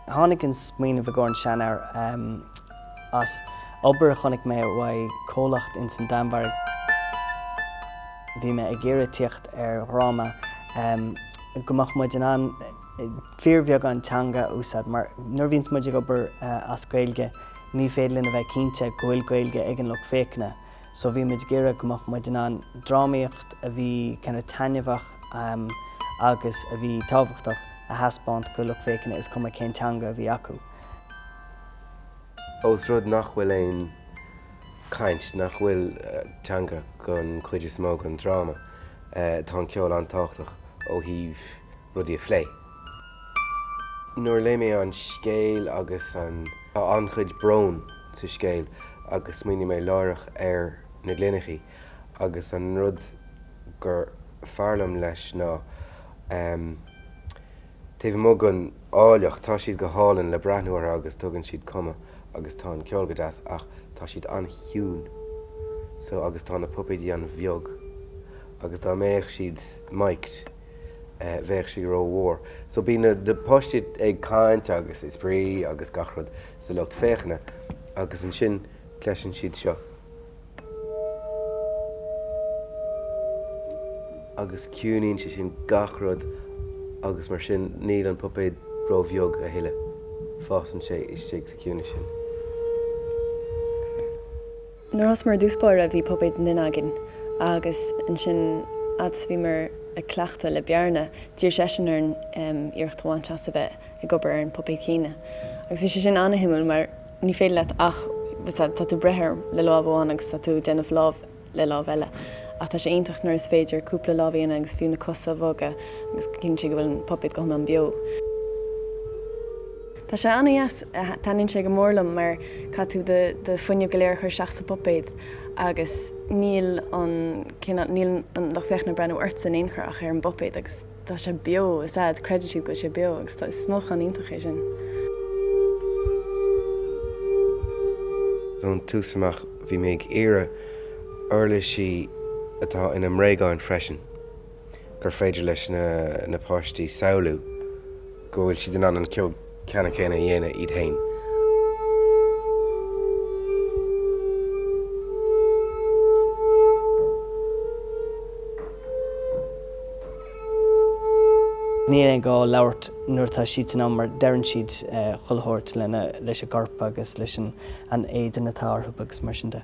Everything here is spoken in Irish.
Tháinig an smaoinemh a gcóin seanar as obair chunig mé bhaid chomhlacht in san Danmhairg. Bhí mé ag iarraidh tíocht ar dráma gomach muid an fíormheag an teanga úsad, mar nuair bhíonn muid ag obair as Gaeilge, ní féidir lena bheith cinnte go bhfuil Gaeilge ag an lucht féachna. So bhí muid géire gomach muid an drámaíocht a bhí kinda tainneamhach agus a bhí tábhachtach a haspáint go lucht féachna is cuma cén teanga a bhí acu. Os rud nach bhfuil éon caint nach bhfuil teanga gon chuid is mó an dráma tá ceol an táchtach ó híomh rudí a phlé. Nuair le mé an scéal agus an chuid brón sa scéal agus smaoinigh mé láireach ar na glúnachaí agus an rud gur fearlam leis ná taobh mó an áileach tá siad go hálann le breathnúir agus tugann siad cuma agus tá an ceol go deas ach tá siad an hiún so agus tá na pupaidí an bheog agus tá méoch siad maicht bheith si ró mhór. So bí na de postiid ag cáint agus is brí agus gachrod sa lucht féachna agus an sin cleiseann siad seo. Agus ciúnaíonn sé sin gachrod agus mar sin níl an pupaid ró bheog a thuile. Fásann sé isteach sa ciúna sin. Nuair os mar dúspáir a bhí pupaid ninagin agus an sin as bhí mar a chomhlachta le bearna tír sesin ar an iarcht bhaint as a bheith ag obair ar an pupaid cíne. Agus bhí sé sin anna himúil mar ní féidir leat ach tá tú brethir le lámh amháin agus tá tú déanamh lámh le lámh eile. Ach tá sé aontacht nuair is féidir cúpla lámh aonn agus fiú na cosa bhoga agus cinn si go bhfuil an pupaid go an beo. Tá sé anna dheas tainn sé go mórlam mar cá tú de fuinneamh go léir chuir seach sa pupaid agus níl an nach feachna brenn ort san éonchar ar an pupaid agus tá sé beo is ad credited go sé beo agus tá is smóch an ionintach é sin. Don túsamach bhí mé ag éire orla sí atá ina mréagáin freisin gur féidir leis na páistí saoilú go bhfuil siad an ceol ceanna céine dhéana iad hain. Ní é gá labhairt nuair tá siad san mar dearann siad chulthabhairt leis a gcarpa agus leis an éiad na tártha agus mar sin de.